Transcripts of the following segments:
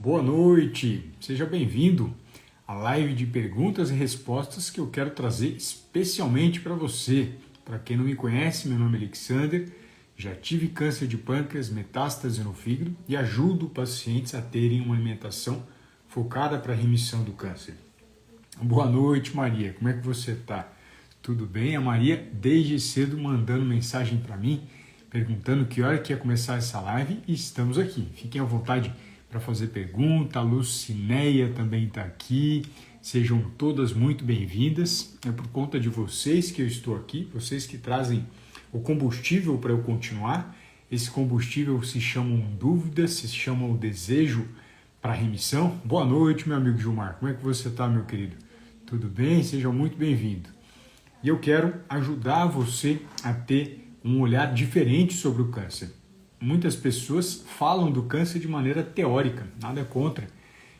Boa noite, seja bem-vindo à live de perguntas e respostas que eu quero trazer especialmente para você. Para quem não me conhece, meu nome é Alexander, já tive câncer de pâncreas, metástase no fígado e ajudo pacientes a terem uma alimentação focada para a remissão do câncer. Boa noite, Maria, como é que você está? Tudo bem? A Maria, desde cedo, mandando mensagem para mim, perguntando que hora que ia começar essa live e estamos aqui. Fiquem à vontade para fazer pergunta. A Lucinéia também está aqui. Sejam todas muito bem-vindas. É por conta de vocês que eu estou aqui, vocês que trazem o combustível para eu continuar. Esse combustível se chama dúvidas, se chama o desejo para remissão. Boa noite, meu amigo Gilmar. Como é que você está, meu querido? Tudo bem? Seja muito bem-vindo. E eu quero ajudar você a ter um olhar diferente sobre o câncer. Muitas pessoas falam do câncer de maneira teórica, nada contra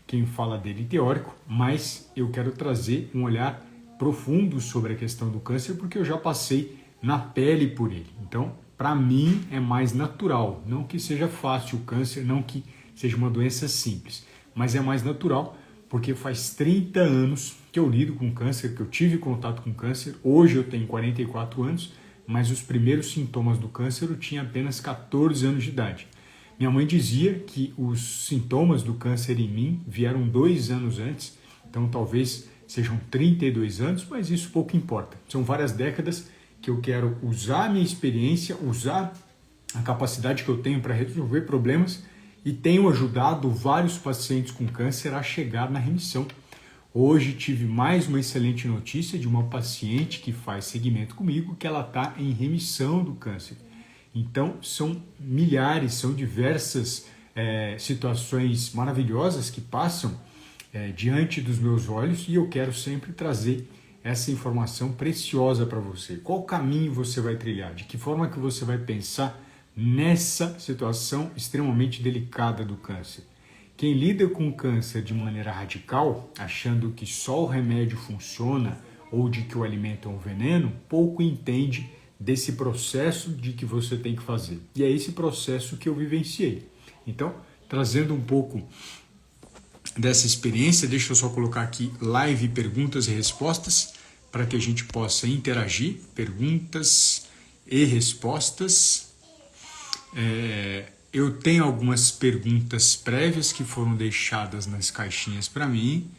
quem fala dele teórico, mas eu quero trazer um olhar profundo sobre a questão do câncer porque eu já passei na pele por ele. Então, para mim é mais natural, não que seja fácil o câncer, não que seja uma doença simples, mas é mais natural porque faz 30 anos que eu lido com câncer, que eu tive contato com câncer. Hoje eu tenho 44 anos, mas os primeiros sintomas do câncer eu tinha apenas 14 anos de idade. Minha mãe dizia que os sintomas do câncer em mim vieram 2 anos antes, então talvez sejam 32 anos, mas isso pouco importa. São várias décadas que eu quero usar a minha experiência, usar a capacidade que eu tenho para resolver problemas e tenho ajudado vários pacientes com câncer a chegar na remissão. Hoje tive mais uma excelente notícia de uma paciente que faz seguimento comigo, que ela está em remissão do câncer. Então, são milhares, são diversas situações maravilhosas que passam diante dos meus olhos e eu quero sempre trazer essa informação preciosa para você. Qual caminho você vai trilhar? De que forma que você vai pensar nessa situação extremamente delicada do câncer? Quem lida com câncer de maneira radical, achando que só o remédio funciona ou de que o alimento é um veneno, pouco entende desse processo de que você tem que fazer. E é esse processo que eu vivenciei. Então, trazendo um pouco dessa experiência, deixa eu só colocar aqui live perguntas e respostas para que a gente possa interagir. Perguntas e respostas. Eu tenho algumas perguntas prévias que foram deixadas nas caixinhas para mim,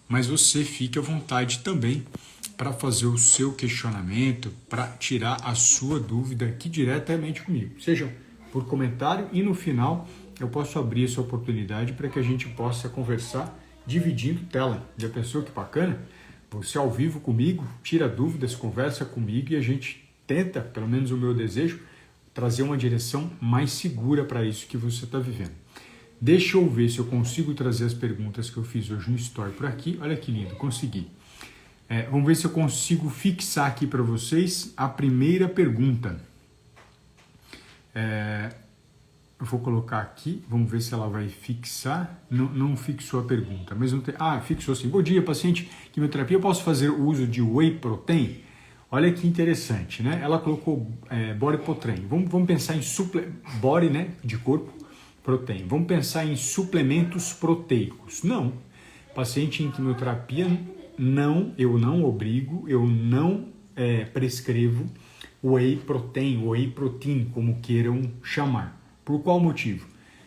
mas você fique à vontade também para fazer o seu questionamento, para tirar a sua dúvida aqui diretamente comigo, seja por comentário e no final eu posso abrir essa oportunidade para que a gente possa conversar dividindo tela. Já pensou que bacana? Você ao vivo comigo, tira dúvidas, conversa comigo e a gente tenta, pelo menos o meu desejo, trazer uma direção mais segura para isso que você está vivendo. Deixa eu ver se eu consigo trazer as perguntas que eu fiz hoje no Story por aqui. Olha que lindo, consegui. Vamos ver se eu consigo fixar aqui para vocês a primeira pergunta. Eu vou colocar aqui, vamos ver se ela vai fixar. Não fixou a pergunta, mas não tem... fixou sim. Bom dia, paciente, quimioterapia, eu posso fazer o uso de whey protein? Olha que interessante, né? Ela colocou body protein. Vamos pensar em body, né, de corpo, protein. Vamos pensar em suplementos proteicos. Não. Paciente em quimioterapia, não, eu não obrigo, eu não prescrevo whey protein, whey protein, como queiram chamar. Por qual motivo?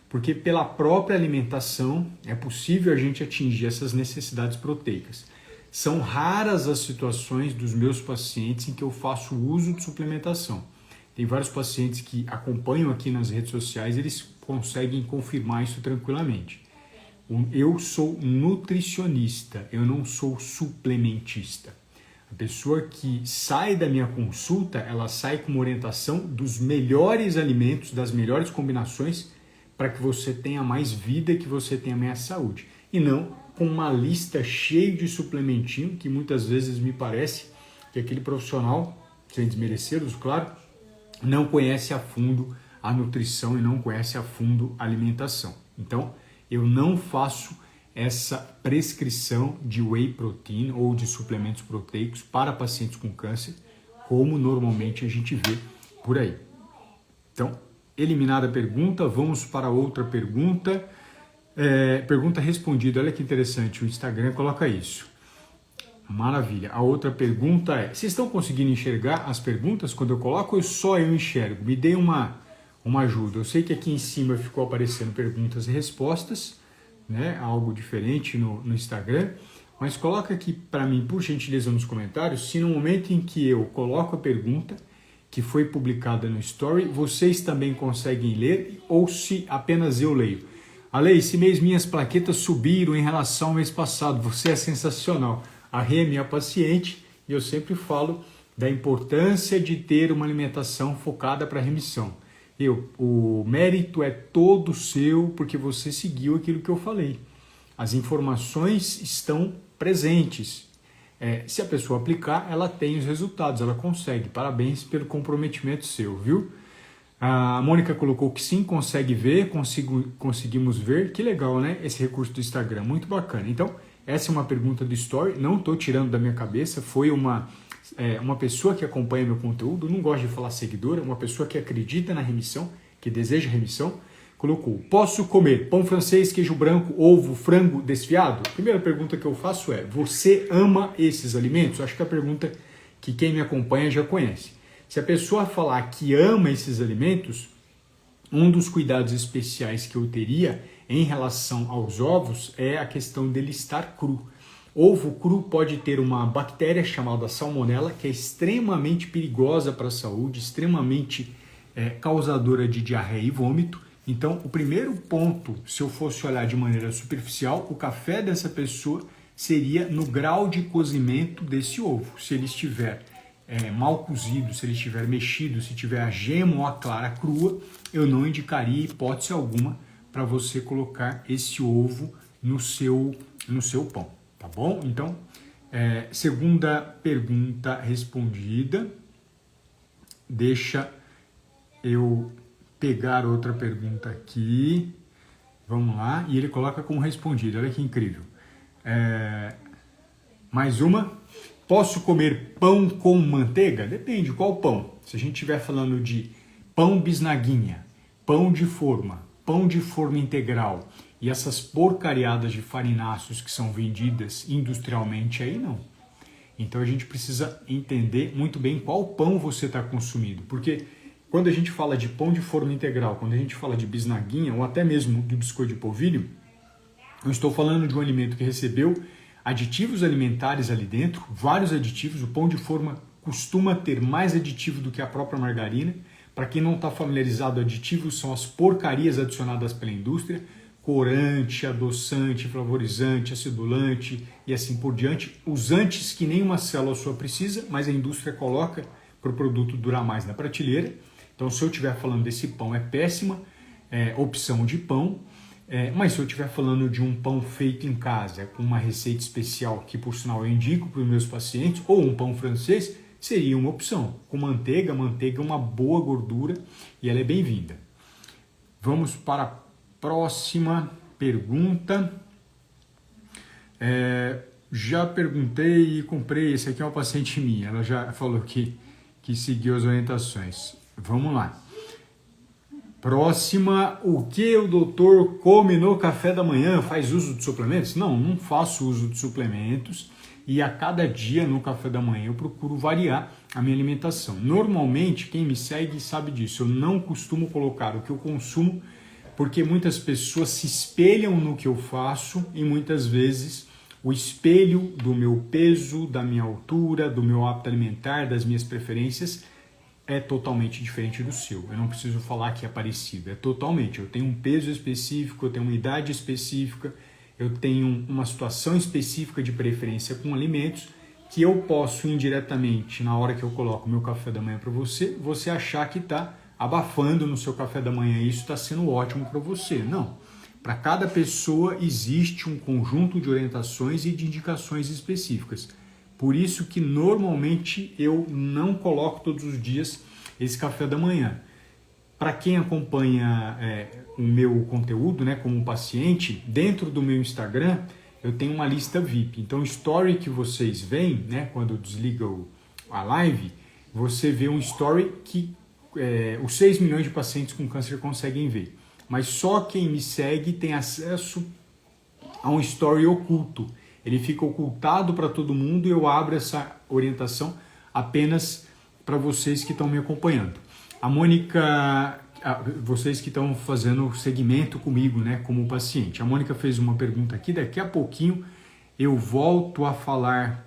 Porque pela própria alimentação é possível a gente atingir essas necessidades proteicas. São raras as situações dos meus pacientes em que eu faço uso de suplementação. Tem vários pacientes que acompanham aqui nas redes sociais, eles conseguem confirmar isso tranquilamente. Eu sou nutricionista, eu não sou suplementista. A pessoa que sai da minha consulta, ela sai com uma orientação dos melhores alimentos, das melhores combinações para que você tenha mais vida e que você tenha mais saúde. E não com uma lista cheia de suplementinho, que muitas vezes me parece que aquele profissional, sem desmerecê-los, claro, não conhece a fundo a nutrição e não conhece a fundo a alimentação. Então, eu não faço essa prescrição de whey protein ou de suplementos proteicos para pacientes com câncer, como normalmente a gente vê por aí. Então, eliminada a pergunta, vamos para outra pergunta. Pergunta respondida, olha que interessante, o Instagram coloca isso. Maravilha. A outra pergunta é, vocês estão conseguindo enxergar as perguntas quando eu coloco ou só eu enxergo? Me dê uma ajuda. Eu sei que aqui em cima ficou aparecendo perguntas e respostas, né? Algo diferente no Instagram, mas coloca aqui para mim, por gentileza, nos comentários, se no momento em que eu coloco a pergunta que foi publicada no Story, vocês também conseguem ler ou se apenas eu leio. Ale, esse mês minhas plaquetas subiram em relação ao mês passado, você é sensacional. A Rê é minha paciente e eu sempre falo da importância de ter uma alimentação focada para remissão. O mérito é todo seu porque você seguiu aquilo que eu falei. As informações estão presentes. Se a pessoa aplicar, ela tem os resultados, ela consegue. Parabéns pelo comprometimento seu, viu? A Mônica colocou que sim, consegue ver, conseguimos ver. Que legal, né? Esse recurso do Instagram, muito bacana. Então, essa é uma pergunta do Story, não estou tirando da minha cabeça, foi uma pessoa que acompanha meu conteúdo, não gosto de falar seguidora, uma pessoa que acredita na remissão, que deseja remissão, colocou, posso comer pão francês, queijo branco, ovo, frango desfiado? A primeira pergunta que eu faço é, você ama esses alimentos? Acho que é a pergunta que quem me acompanha já conhece. Se a pessoa falar que ama esses alimentos, um dos cuidados especiais que eu teria em relação aos ovos é a questão dele estar cru. Ovo cru pode ter uma bactéria chamada salmonela, que é extremamente perigosa para a saúde, extremamente causadora de diarreia e vômito. Então, o primeiro ponto, se eu fosse olhar de maneira superficial, o café dessa pessoa seria no grau de cozimento desse ovo. Se ele estiver mal cozido, se ele estiver mexido, se tiver a gema ou a clara crua, eu não indicaria hipótese alguma para você colocar esse ovo no seu pão, tá bom? Então, segunda pergunta respondida. Deixa eu pegar outra pergunta aqui. Vamos lá. E ele coloca como respondida. Olha que incrível. Mais uma. Posso comer pão com manteiga? Depende, qual pão? Se a gente estiver falando de pão bisnaguinha, pão de forma integral e essas porcariadas de farináceos que são vendidas industrialmente, aí não. Então a gente precisa entender muito bem qual pão você está consumindo, porque quando a gente fala de pão de forma integral, quando a gente fala de bisnaguinha ou até mesmo do biscoito de polvilho, eu estou falando de um alimento que recebeu aditivos alimentares ali dentro, vários aditivos. O pão de forma costuma ter mais aditivo do que a própria margarina. Para quem não está familiarizado, aditivos são as porcarias adicionadas pela indústria, corante, adoçante, flavorizante, acidulante e assim por diante. Usantes que nenhuma célula sua precisa, mas a indústria coloca para o produto durar mais na prateleira. Então, se eu estiver falando desse pão, é péssima opção de pão. Mas se eu estiver falando de um pão feito em casa, com uma receita especial, que por sinal eu indico para os meus pacientes, ou um pão francês, seria uma opção. Com manteiga é uma boa gordura e ela é bem-vinda. Vamos para a próxima pergunta. Já perguntei e comprei, esse aqui é uma paciente minha, ela já falou que seguiu as orientações. Vamos lá. Próxima, o que o doutor come no café da manhã? Faz uso de suplementos? Não faço uso de suplementos e a cada dia no café da manhã eu procuro variar a minha alimentação. Normalmente, quem me segue sabe disso, eu não costumo colocar o que eu consumo porque muitas pessoas se espelham no que eu faço e muitas vezes o espelho do meu peso, da minha altura, do meu hábito alimentar, das minhas preferências é totalmente diferente do seu. Eu não preciso falar que é parecido, é totalmente. Eu tenho um peso específico, eu tenho uma idade específica, eu tenho uma situação específica de preferência com alimentos que eu posso indiretamente, na hora que eu coloco meu café da manhã para você achar que está abafando no seu café da manhã e isso está sendo ótimo para você. Não. Para cada pessoa existe um conjunto de orientações e de indicações específicas. Por isso que normalmente eu não coloco todos os dias esse café da manhã. Para quem acompanha o meu conteúdo, né, como paciente, dentro do meu Instagram eu tenho uma lista VIP. Então o story que vocês veem, né, quando desliga a live, você vê um story que os 6 milhões de pacientes com câncer conseguem ver. mas só quem me segue tem acesso a um story oculto. Ele fica ocultado para todo mundo e eu abro essa orientação apenas para vocês que estão me acompanhando. A Mônica, vocês que estão fazendo segmento comigo, né, como paciente. A Mônica fez uma pergunta aqui, daqui a pouquinho eu volto a falar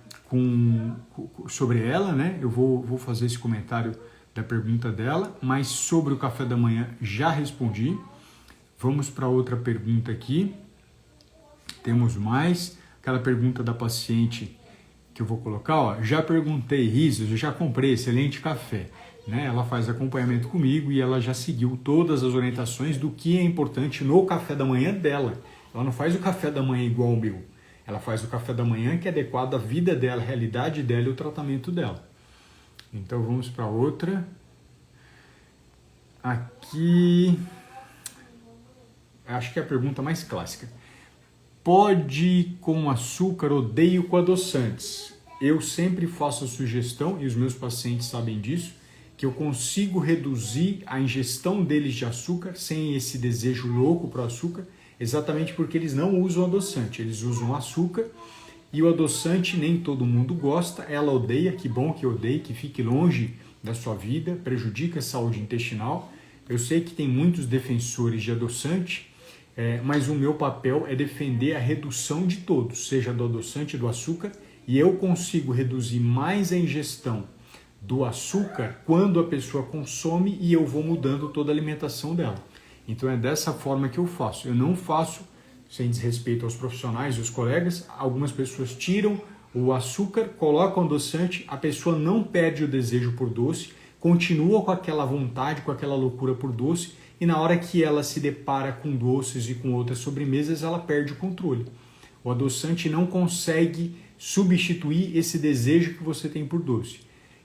sobre ela, né? Eu vou fazer esse comentário da pergunta dela, mas sobre o café da manhã já respondi. Vamos para outra pergunta aqui. Temos mais. Aquela pergunta da paciente que eu vou colocar, ó. Já perguntei, risos, eu já comprei excelente café. Né? Ela faz acompanhamento comigo e ela já seguiu todas as orientações do que é importante no café da manhã dela. Ela não faz o café da manhã igual ao meu. Ela faz o café da manhã que é adequado à vida dela, à realidade dela e o tratamento dela. Então vamos para outra. Aqui, acho que é a pergunta mais clássica. Pode com açúcar, odeio com adoçantes. Eu sempre faço a sugestão, e os meus pacientes sabem disso, que eu consigo reduzir a ingestão deles de açúcar sem esse desejo louco para o açúcar, exatamente porque eles não usam adoçante, eles usam açúcar e o adoçante nem todo mundo gosta, ela odeia, que bom que odeie, que fique longe da sua vida, prejudica a saúde intestinal. Eu sei que tem muitos defensores de adoçante, mas o meu papel é defender a redução de todos, seja do adoçante e do açúcar, e eu consigo reduzir mais a ingestão do açúcar quando a pessoa consome e eu vou mudando toda a alimentação dela. Então é dessa forma que eu faço. Eu não faço sem desrespeito aos profissionais e aos colegas. Algumas pessoas tiram o açúcar, colocam adoçante, a pessoa não perde o desejo por doce, continua com aquela vontade, com aquela loucura por doce, e na hora que ela se depara com doces e com outras sobremesas, ela perde o controle. O adoçante não consegue substituir esse desejo que você tem por doce.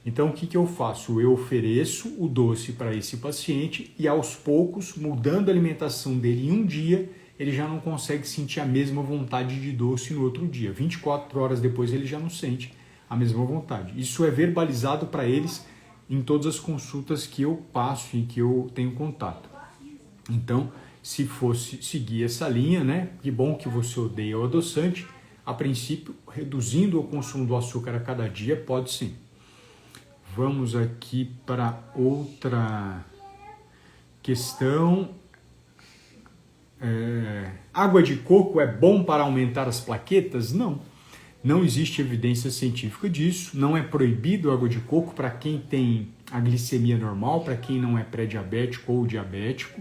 Então, o que eu faço? Eu ofereço o doce para esse paciente e, aos poucos, mudando a alimentação dele em um dia, ele já não consegue sentir a mesma vontade de doce no outro dia. 24 horas depois, ele já não sente a mesma vontade. Isso é verbalizado para eles em todas as consultas que eu passo e que eu tenho contato. Então, se fosse seguir essa linha, né? Que bom que você odeia o adoçante. A princípio, reduzindo o consumo do açúcar a cada dia, pode sim. Vamos aqui para outra questão. Água de coco é bom para aumentar as plaquetas? Não. Não existe evidência científica disso. Não é proibido água de coco para quem tem a glicemia normal, para quem não é pré-diabético ou diabético.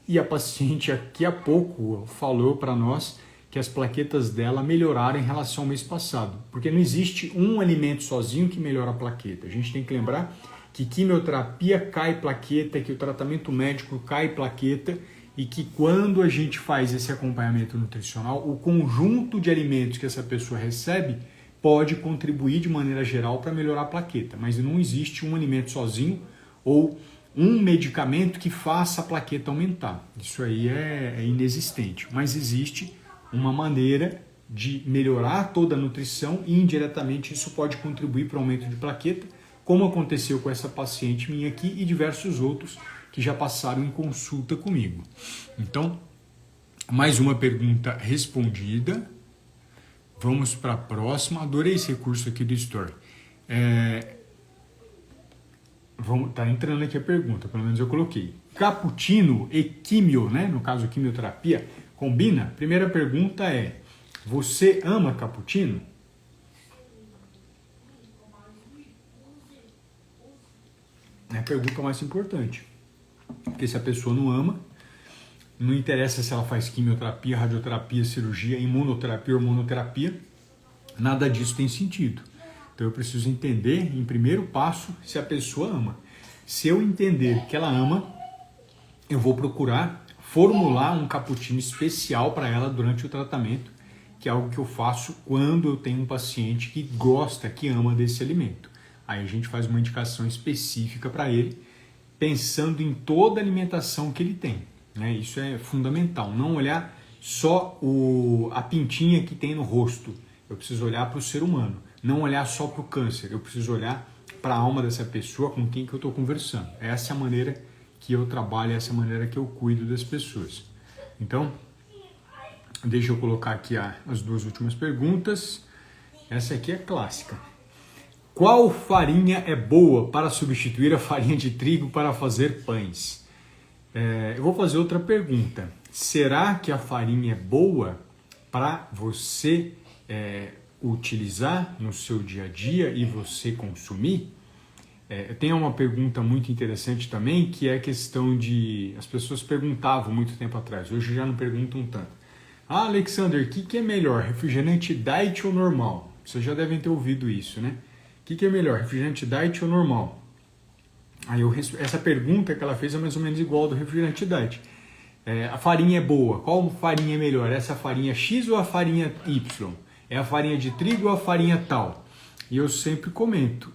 E a paciente aqui há pouco falou para nós que as plaquetas dela melhoraram em relação ao mês passado. Porque não existe um alimento sozinho que melhora a plaqueta. A gente tem que lembrar que quimioterapia cai plaqueta, que o tratamento médico cai plaqueta e que quando a gente faz esse acompanhamento nutricional, o conjunto de alimentos que essa pessoa recebe pode contribuir de maneira geral para melhorar a plaqueta. Mas não existe um alimento sozinho ou um medicamento que faça a plaqueta aumentar. Isso aí é inexistente. Mas existe uma maneira de melhorar toda a nutrição e indiretamente isso pode contribuir para o aumento de plaqueta, como aconteceu com essa paciente minha aqui e diversos outros que já passaram em consulta comigo. Então, mais uma pergunta respondida. Vamos para a próxima. Adorei esse recurso aqui do Story. Tá entrando aqui a pergunta, pelo menos eu coloquei. Cappuccino e quimio, né? No caso quimioterapia, combina? Primeira pergunta é: você ama cappuccino? É a pergunta mais importante. Porque se a pessoa não ama, não interessa se ela faz quimioterapia, radioterapia, cirurgia, imunoterapia, hormonoterapia, nada disso tem sentido. Então eu preciso entender, em primeiro passo, se a pessoa ama. Se eu entender que ela ama, eu vou procurar formular um cappuccino especial para ela durante o tratamento, que é algo que eu faço quando eu tenho um paciente que gosta, que ama desse alimento. Aí a gente faz uma indicação específica para ele, pensando em toda a alimentação que ele tem. Né? Isso é fundamental, não olhar só a pintinha que tem no rosto. Eu preciso olhar para o ser humano, não olhar só para o câncer. Eu preciso olhar para a alma dessa pessoa com quem que eu estou conversando. Essa é a maneira que eu trabalho, essa maneira que eu cuido das pessoas. Então, deixa eu colocar aqui as duas últimas perguntas. Essa aqui é clássica. Qual farinha é boa para substituir a farinha de trigo para fazer pães? Eu vou fazer outra pergunta. Será que a farinha é boa para você utilizar no seu dia a dia e você consumir? Tem uma pergunta muito interessante também, que é a questão de... As pessoas perguntavam muito tempo atrás, hoje já não perguntam tanto. Alexander, o que é melhor, refrigerante diet ou normal? Vocês já devem ter ouvido isso, né? O que é melhor, refrigerante diet ou normal? Aí essa pergunta que ela fez é mais ou menos igual ao do refrigerante diet. A farinha é boa, qual farinha é melhor? Essa farinha X ou a farinha Y? É a farinha de trigo ou a farinha tal? E eu sempre comento,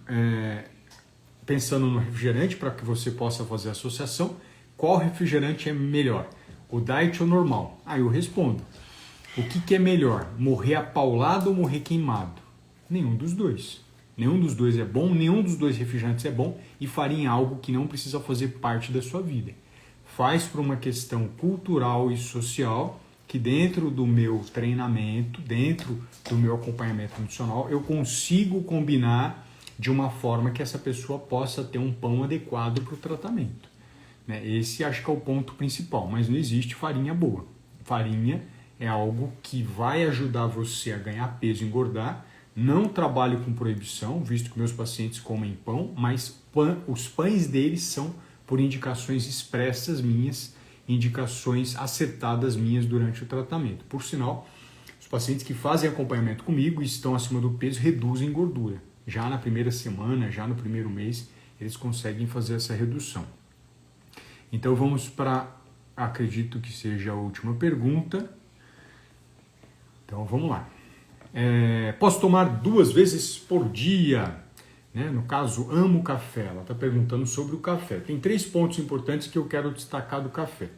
pensando no refrigerante, para que você possa fazer a associação, qual refrigerante é melhor? O diet ou normal? Aí eu respondo, o que é melhor? Morrer apaulado ou morrer queimado? Nenhum dos dois. Nenhum dos dois é bom, nenhum dos dois refrigerantes é bom, e farinha é algo que não precisa fazer parte da sua vida. Faz por uma questão cultural e social, que dentro do meu treinamento, dentro do meu acompanhamento nutricional, eu consigo combinar de uma forma que essa pessoa possa ter um pão adequado para o tratamento. Esse acho que é o ponto principal, mas não existe farinha boa. Farinha é algo que vai ajudar você a ganhar peso e engordar. Não trabalho com proibição, visto que meus pacientes comem pão, mas os pães deles são por indicações expressas minhas, indicações acertadas minhas durante o tratamento. Por sinal, os pacientes que fazem acompanhamento comigo e estão acima do peso reduzem gordura. Já na primeira semana, já no primeiro mês, eles conseguem fazer essa redução. Então vamos para, acredito que seja a última pergunta. Então vamos lá. Posso tomar 2 vezes por dia? No caso, amo café. Ela está perguntando sobre o café. Tem 3 pontos importantes que eu quero destacar do café,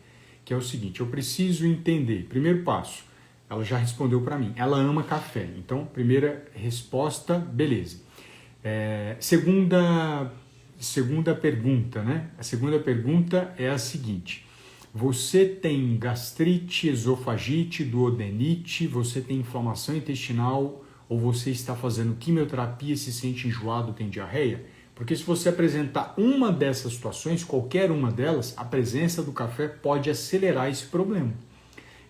que é o seguinte, eu preciso entender. Primeiro passo, ela já respondeu para mim, ela ama café. Então, primeira resposta, beleza. Segunda pergunta, A segunda pergunta é a seguinte: você tem gastrite, esofagite, duodenite, você tem inflamação intestinal ou você está fazendo quimioterapia, se sente enjoado, tem diarreia? Porque se você apresentar uma dessas situações, qualquer uma delas, a presença do café pode acelerar esse problema.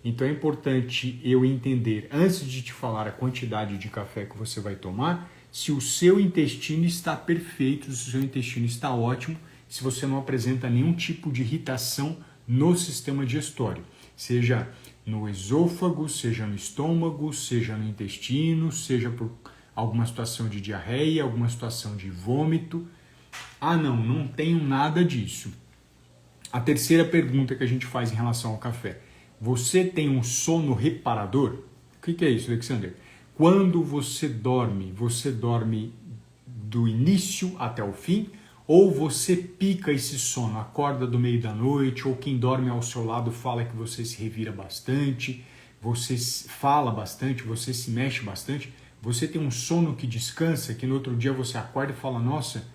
Então é importante eu entender, antes de te falar a quantidade de café que você vai tomar, se o seu intestino está perfeito, se o seu intestino está ótimo, se você não apresenta nenhum tipo de irritação no sistema digestório, seja no esôfago, seja no estômago, seja no intestino, seja por alguma situação de diarreia, alguma situação de vômito. Não tenho nada disso. A terceira pergunta que a gente faz em relação ao café: você tem um sono reparador? O que é isso, Alexander? Quando você dorme do início até o fim, ou você pica esse sono, acorda do meio da noite, ou quem dorme ao seu lado fala que você se revira bastante, você fala bastante, você se mexe bastante, você tem um sono que descansa, que no outro dia você acorda e fala, nossa,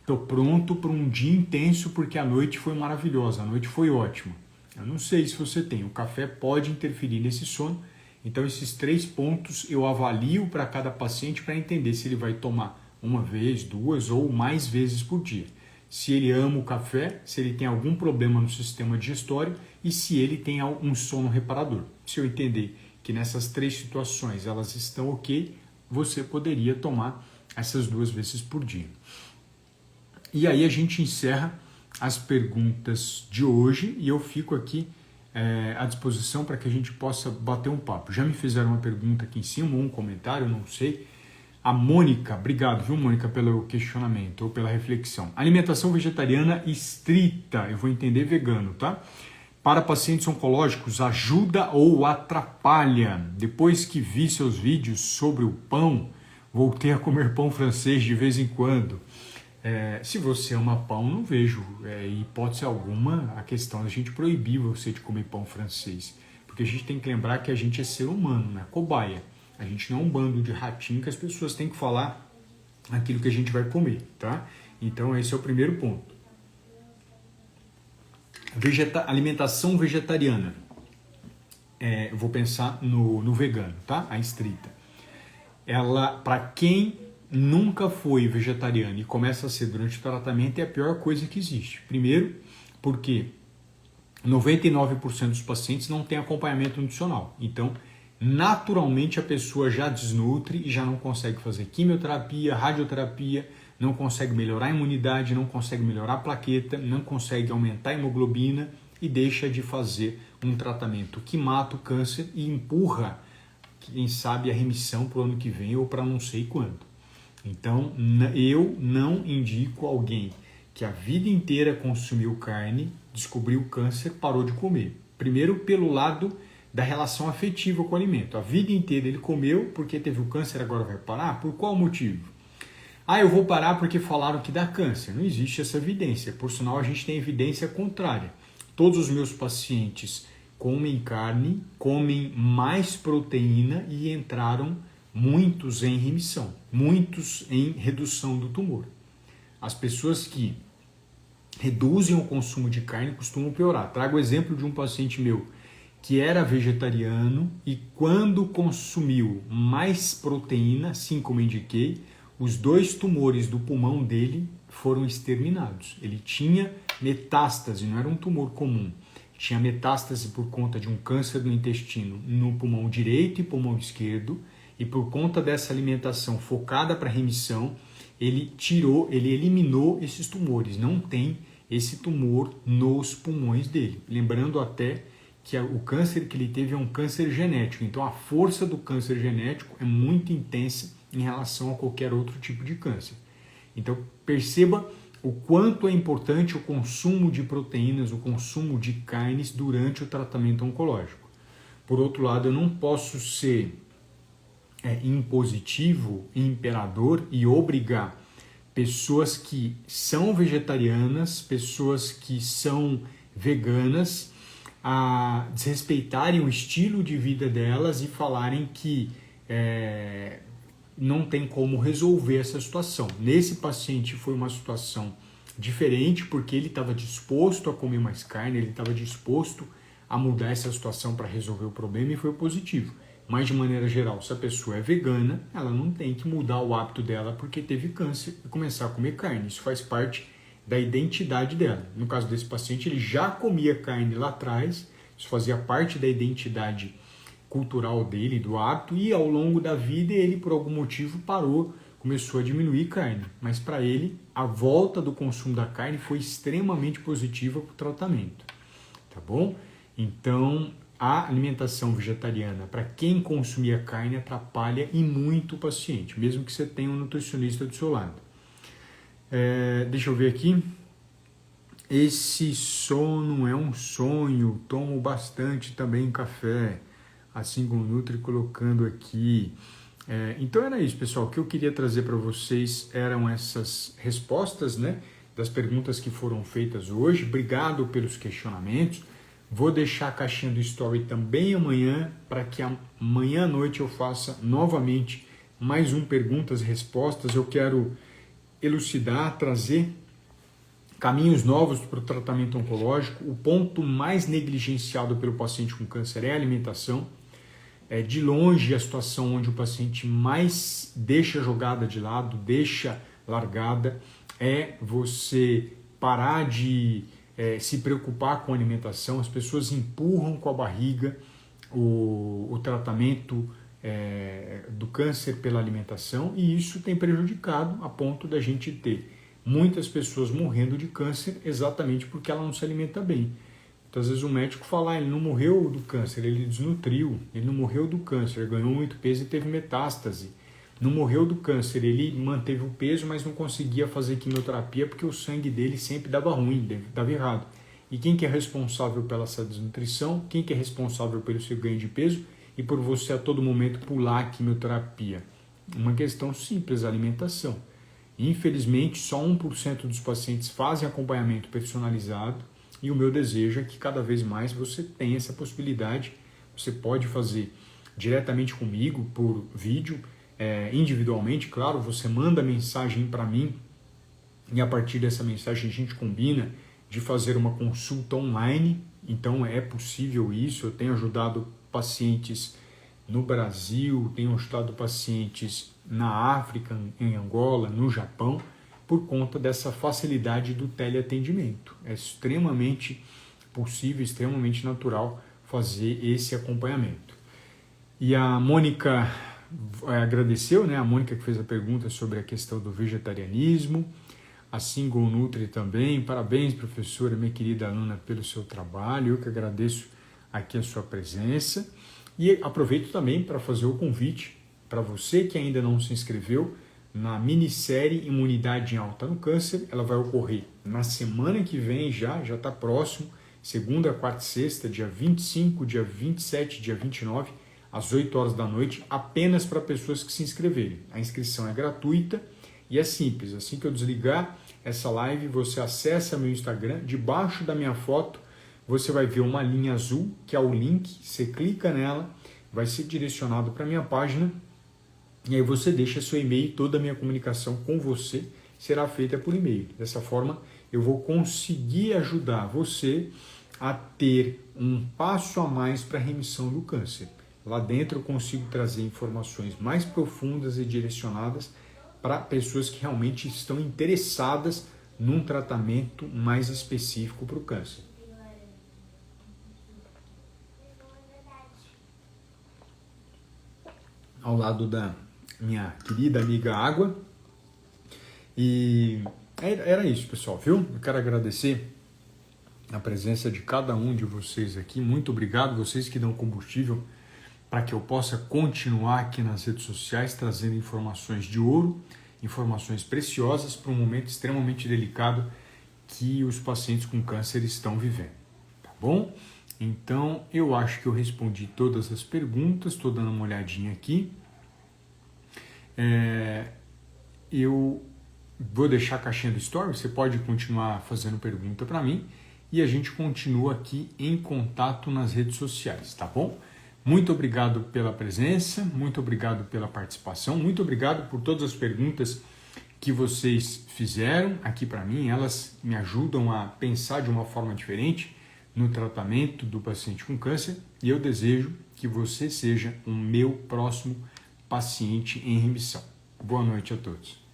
estou pronto para um dia intenso porque a noite foi maravilhosa, a noite foi ótima. Eu não sei se você tem, o café pode interferir nesse sono, então esses 3 pontos eu avalio para cada paciente para entender se ele vai tomar 1 vez, 2 ou mais vezes por dia. Se ele ama o café, se ele tem algum problema no sistema digestório e se ele tem um sono reparador. Se eu entender que nessas 3 situações elas estão ok, você poderia tomar essas 2 vezes por dia. E aí a gente encerra as perguntas de hoje e eu fico aqui à disposição para que a gente possa bater um papo. Já me fizeram uma pergunta aqui em cima, um comentário, não sei. A Mônica, obrigado, viu, Mônica, pelo questionamento ou pela reflexão. Alimentação vegetariana estrita, eu vou entender vegano, tá? Para pacientes oncológicos, ajuda ou atrapalha? Depois que vi seus vídeos sobre o pão, voltei a comer pão francês de vez em quando. Se você ama pão, não vejo hipótese alguma a questão da gente proibir você de comer pão francês. Porque a gente tem que lembrar que a gente é ser humano, né? Cobaia. A gente não é um bando de ratinho que as pessoas têm que falar aquilo que a gente vai comer, tá? Então esse é o primeiro ponto. Alimentação vegetariana. Eu vou pensar no vegano, tá? A estrita. Ela, para quem nunca foi vegetariano e começa a ser durante o tratamento, é a pior coisa que existe. Primeiro, porque 99% dos pacientes não tem acompanhamento nutricional. Então, naturalmente, a pessoa já desnutre e já não consegue fazer quimioterapia, radioterapia, não consegue melhorar a imunidade, não consegue melhorar a plaqueta, não consegue aumentar a hemoglobina e deixa de fazer um tratamento que mata o câncer e empurra, quem sabe, a remissão para o ano que vem ou para não sei quando. Então, eu não indico alguém que a vida inteira consumiu carne, descobriu o câncer, parou de comer. Primeiro, pelo lado da relação afetiva com o alimento. A vida inteira ele comeu porque teve o câncer, agora vai parar? Por qual motivo? Eu vou parar porque falaram que dá câncer. Não existe essa evidência. Por sinal, a gente tem evidência contrária. Todos os meus pacientes comem carne, comem mais proteína e entraram muitos em remissão, muitos em redução do tumor. As pessoas que reduzem o consumo de carne costumam piorar. Trago o exemplo de um paciente meu que era vegetariano e quando consumiu mais proteína, assim como indiquei, os 2 tumores do pulmão dele foram exterminados. Ele tinha metástase, não era um tumor comum. Tinha metástase por conta de um câncer do intestino no pulmão direito e pulmão esquerdo, e por conta dessa alimentação focada para remissão, ele eliminou esses tumores. Não tem esse tumor nos pulmões dele. Lembrando até que o câncer que ele teve é um câncer genético. Então a força do câncer genético é muito intensa em relação a qualquer outro tipo de câncer. Então perceba o quanto é importante o consumo de proteínas, o consumo de carnes durante o tratamento oncológico. Por outro lado, eu não posso ser impositivo, imperador e obrigar pessoas que são vegetarianas, pessoas que são veganas, a desrespeitarem o estilo de vida delas e falarem que não tem como resolver essa situação. Nesse paciente foi uma situação diferente, porque ele estava disposto a comer mais carne, ele estava disposto a mudar essa situação para resolver o problema e foi positivo. Mas, de maneira geral, se a pessoa é vegana, ela não tem que mudar o hábito dela porque teve câncer e começar a comer carne. Isso faz parte da identidade dela. No caso desse paciente, ele já comia carne lá atrás, isso fazia parte da identidade cultural dele, do hábito, e ao longo da vida ele, por algum motivo, parou, começou a diminuir carne. Mas para ele, a volta do consumo da carne foi extremamente positiva para o tratamento. Tá bom? Então, a alimentação vegetariana, para quem consumia carne, atrapalha e muito o paciente, mesmo que você tenha um nutricionista do seu lado. Deixa eu ver aqui. Esse sono é um sonho, tomo bastante também café, assim como o Nutri colocando aqui. Então era isso, pessoal. O que eu queria trazer para vocês eram essas respostas, né, das perguntas que foram feitas hoje. Obrigado pelos questionamentos. Vou deixar a caixinha do Story também amanhã, para que amanhã à noite eu faça novamente mais um perguntas e respostas. Eu quero elucidar, trazer caminhos novos para o tratamento oncológico. O ponto mais negligenciado pelo paciente com câncer é a alimentação. De longe a situação onde o paciente mais deixa jogada de lado, deixa largada, é você parar de se preocupar com a alimentação. As pessoas empurram com a barriga o tratamento do câncer pela alimentação, e isso tem prejudicado a ponto da gente ter muitas pessoas morrendo de câncer exatamente porque ela não se alimenta bem. Muitas vezes o médico fala, ele não morreu do câncer, ele desnutriu, ele não morreu do câncer, ganhou muito peso e teve metástase. Não morreu do câncer, ele manteve o peso, mas não conseguia fazer quimioterapia porque o sangue dele sempre dava ruim, dava errado. E quem que é responsável pela essa desnutrição? Quem que é responsável pelo seu ganho de peso e por você a todo momento pular a quimioterapia? Uma questão simples, a alimentação. Infelizmente, só 1% dos pacientes fazem acompanhamento personalizado, e o meu desejo é que cada vez mais você tenha essa possibilidade. Você pode fazer diretamente comigo, por vídeo, individualmente, claro, você manda mensagem para mim, e a partir dessa mensagem a gente combina de fazer uma consulta online, então é possível isso. Eu tenho ajudado pacientes no Brasil, tenho ajudado pacientes na África, em Angola, no Japão, por conta dessa facilidade do teleatendimento. É extremamente possível, extremamente natural fazer esse acompanhamento. E a Mônica agradeceu, né? A Mônica que fez a pergunta sobre a questão do vegetarianismo, a Single Nutri também. Parabéns, professora, minha querida aluna, pelo seu trabalho. Eu que agradeço aqui a sua presença. E aproveito também para fazer o convite para você que ainda não se inscreveu na minissérie Imunidade em Alta no Câncer. Ela vai ocorrer na semana que vem, já está próximo, segunda, quarta e sexta, dia 25, dia 27, dia 29, às 8 horas da noite, apenas para pessoas que se inscreverem. A inscrição é gratuita e é simples. Assim que eu desligar essa live, você acessa meu Instagram, debaixo da minha foto, você vai ver uma linha azul, que é o link, você clica nela, vai ser direcionado para a minha página, e aí você deixa seu e-mail, toda a minha comunicação com você será feita por e-mail. Dessa forma, eu vou conseguir ajudar você a ter um passo a mais para a remissão do câncer. Lá dentro eu consigo trazer informações mais profundas e direcionadas para pessoas que realmente estão interessadas num tratamento mais específico para o câncer. Ao lado da minha querida amiga Água. E era isso, pessoal, viu? Eu quero agradecer a presença de cada um de vocês aqui. Muito obrigado, vocês que dão combustível para que eu possa continuar aqui nas redes sociais trazendo informações de ouro, informações preciosas para um momento extremamente delicado que os pacientes com câncer estão vivendo, tá bom? Então, eu acho que eu respondi todas as perguntas, estou dando uma olhadinha aqui. Eu vou deixar a caixinha do Story, você pode continuar fazendo pergunta para mim e a gente continua aqui em contato nas redes sociais, tá bom? Muito obrigado pela presença, muito obrigado pela participação, muito obrigado por todas as perguntas que vocês fizeram aqui para mim, elas me ajudam a pensar de uma forma diferente no tratamento do paciente com câncer e eu desejo que você seja o meu próximo paciente em remissão. Boa noite a todos.